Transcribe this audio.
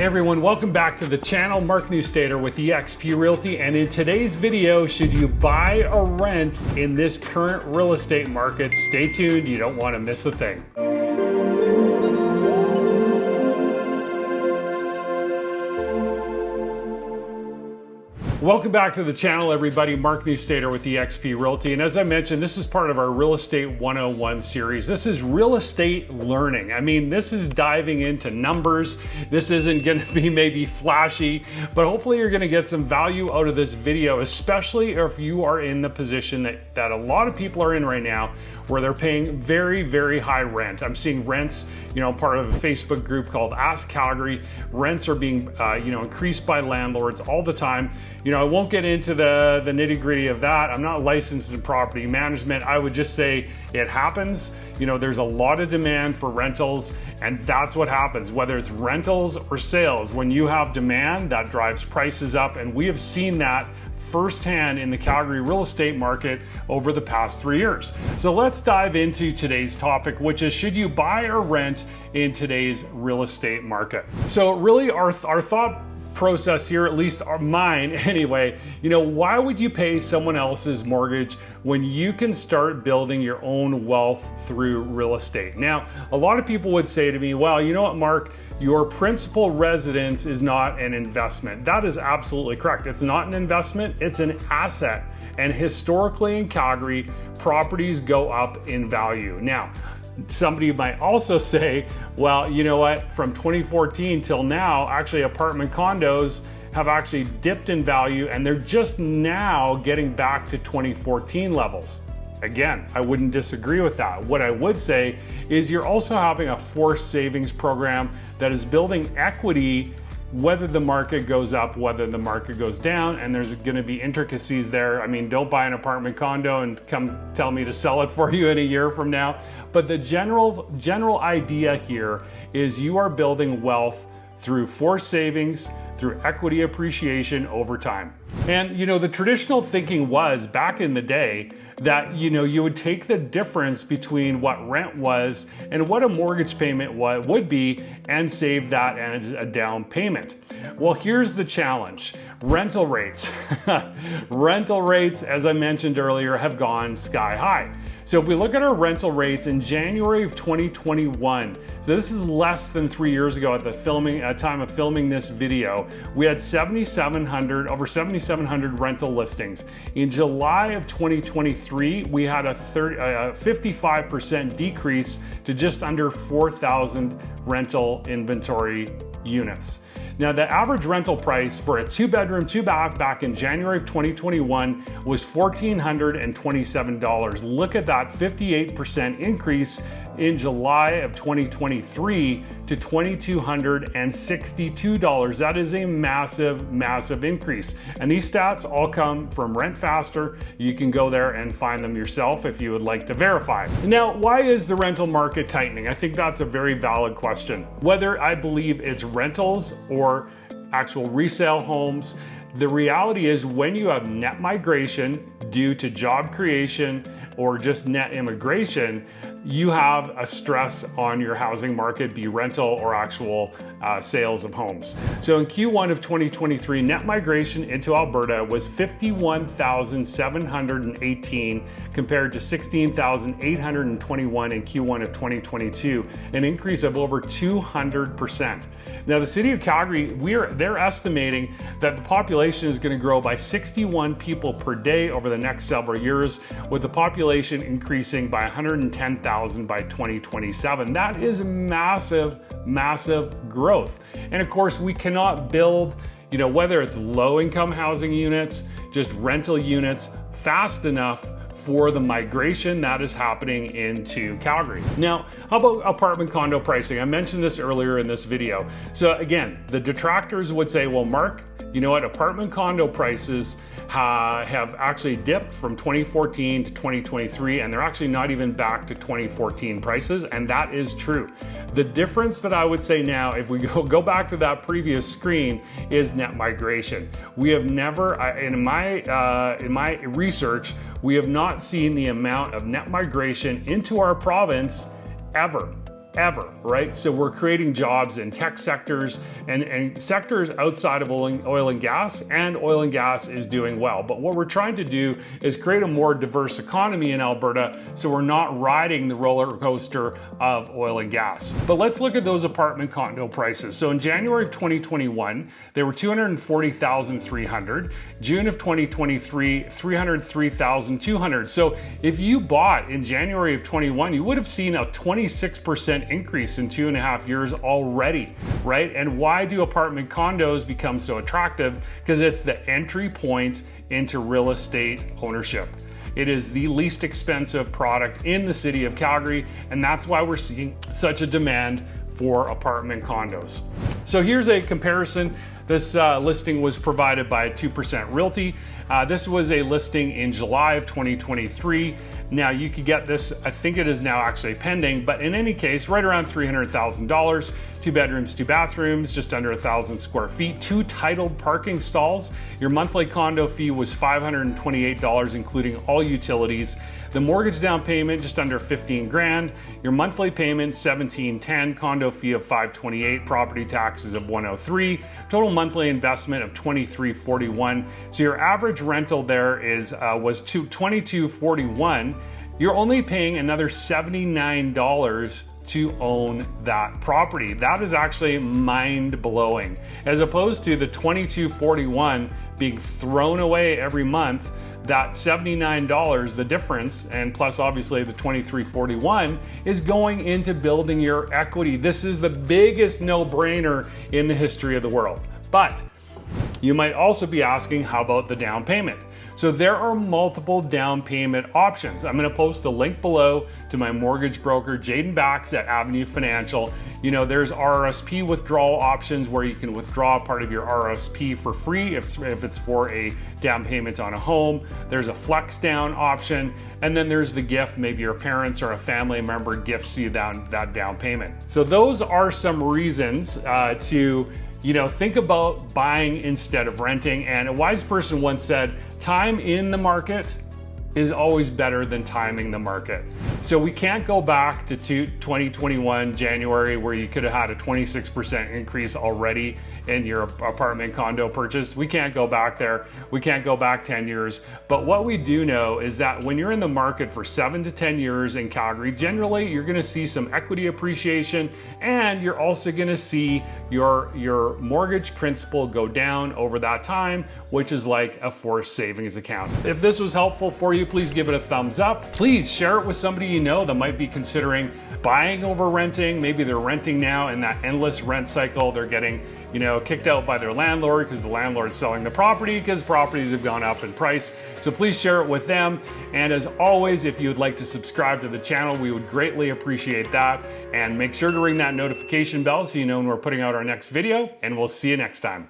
Hey everyone, welcome back to the channel. Mark Newstater with eXp Realty, and in today's video, should you buy or rent in this current real estate market? Stay tuned, you don't want to miss a thing. Welcome back to the channel, everybody. Mark Newstater with eXp Realty. And as I mentioned, this is part of our Real Estate 101 series. This is real estate learning. I mean, this is diving into numbers. This isn't going to be maybe flashy, but hopefully you're going to get some value out of this video, especially if you are in the position that a lot of people are in right now, where they're paying very, very high rent. I'm seeing rents, part of a Facebook group called Ask Calgary. Rents are being, increased by landlords all the time. I won't get into the nitty gritty of that. I'm not licensed in property management. I would just say it happens. There's a lot of demand for rentals, and that's what happens, whether it's rentals or sales. When you have demand, that drives prices up, and we have seen that firsthand in the Calgary real estate market over the past 3 years. So let's dive into today's topic, which is, should you buy or rent in today's real estate market? So really our thought process here, at least mine anyway, why would you pay someone else's mortgage when you can start building your own wealth through real estate? Now, a lot of people would say to me, well, you know what, Mark, your principal residence is not an investment. That is absolutely correct. It's not an investment, it's an asset. And historically in Calgary, properties go up in value. Now, somebody might also say, well, you know what, from 2014 till now, actually apartment condos have actually dipped in value, and they're just now getting back to 2014 levels. Again, I wouldn't disagree with that. What I would say is you're also having a forced savings program that is building equity whether the market goes up, whether the market goes down, and there's going to be intricacies there. I mean, don't buy an apartment condo and come tell me to sell it for you in a year from now. But the general idea here is you are building wealth through forced savings, through equity appreciation over time. And the traditional thinking was back in the day that you would take the difference between what rent was and what a mortgage payment would be and save that as a down payment. Well, here's the challenge. Rental rates. Rental rates, as I mentioned earlier, have gone sky high. So if we look at our rental rates in January of 2021, so this is less than 3 years ago at the time of filming this video, we had over 7,700 rental listings. In July of 2023, we had a 55% decrease to just under 4,000 rental inventory units. Now, the average rental price for a 2-bedroom, 2-bath back in January of 2021 was $1,427. Look at that 58% increase in July of 2023 to $2,262. That is a massive, massive increase. And these stats all come from Rent Faster. You can go there and find them yourself if you would like to verify. Now, why is the rental market tightening? I think that's a very valid question. Whether I believe it's rentals or actual resale homes, the reality is when you have net migration due to job creation or just net immigration, you have a stress on your housing market, be rental or actual sales of homes. So in Q1 of 2023, net migration into Alberta was 51,718 compared to 16,821 in Q1 of 2022, an increase of over 200%. Now, the city of Calgary, they're estimating that the population is going to grow by 61 people per day over the next several years, with the population increasing by 110,000 by 2027. That is massive, massive growth. And of course, we cannot build, whether it's low-income housing units, just rental units, fast enough for the migration that is happening into Calgary. Now, how about apartment condo pricing? I mentioned this earlier in this video. So again, the detractors would say, well, Mark, you know what, apartment condo prices have actually dipped from 2014 to 2023, and they're actually not even back to 2014 prices, and that is true. The difference that I would say now, if we go back to that previous screen, is net migration. We have never, in my research, we have not seen the amount of net migration into our province ever. ever, right? So we're creating jobs in tech sectors and sectors outside of oil and gas, and oil and gas is doing well. But what we're trying to do is create a more diverse economy in Alberta, so we're not riding the roller coaster of oil and gas. But let's look at those apartment condo prices. So in January of 2021, they were $240,300. June of 2023, $303,200. So if you bought in January of 21, you would have seen a 26% increase in 2.5 years already, right? And why do apartment condos become so attractive? Because it's the entry point into real estate ownership. It is the least expensive product in the city of Calgary, and that's why we're seeing such a demand for apartment condos. So here's a comparison. This listing was provided by 2% Realty. This was a listing in July of 2023. Now you could get this, I think it is now actually pending, but in any case, right around $300,000, 2 bedrooms, 2 bathrooms, just under 1,000 square feet, 2 titled parking stalls. Your monthly condo fee was $528, including all utilities. The mortgage down payment, just under 15 grand. Your monthly payment, $1,710, condo fee of $528, property taxes of $103, total monthly investment of $2341. So your average rental there was $2241. You're only paying another $79 to own that property. That is actually mind-blowing. As opposed to the $2241 being thrown away every month, that $79, the difference, and plus obviously the $2341, is going into building your equity. This is the biggest no-brainer in the history of the world. But you might also be asking, how about the down payment? So there are multiple down payment options. I'm going to post a link below to my mortgage broker, Jaden Bax at Avenue Financial. You know, there's RRSP withdrawal options where you can withdraw part of your RRSP for free if it's for a down payment on a home. There's a flex down option. And then there's the gift, maybe your parents or a family member gifts you that down payment. So those are some reasons to think about buying instead of renting. And a wise person once said, time in the market is always better than timing the market. So we can't go back to 2021 January where you could have had a 26% increase already in your apartment condo purchase. We can't go back there. We can't go back 10 years. But what we do know is that when you're in the market for 7 to 10 years in Calgary, generally you're gonna see some equity appreciation, and you're also gonna see your mortgage principal go down over that time, which is like a forced savings account. If this was helpful for you, please give it a thumbs up. Please share it with somebody you know that might be considering buying over renting. Maybe they're renting now in that endless rent cycle. They're getting, kicked out by their landlord because the landlord's selling the property because properties have gone up in price. So please share it with them. And as always, if you would like to subscribe to the channel, we would greatly appreciate that. And make sure to ring that notification bell so you know when we're putting out our next video, and we'll see you next time.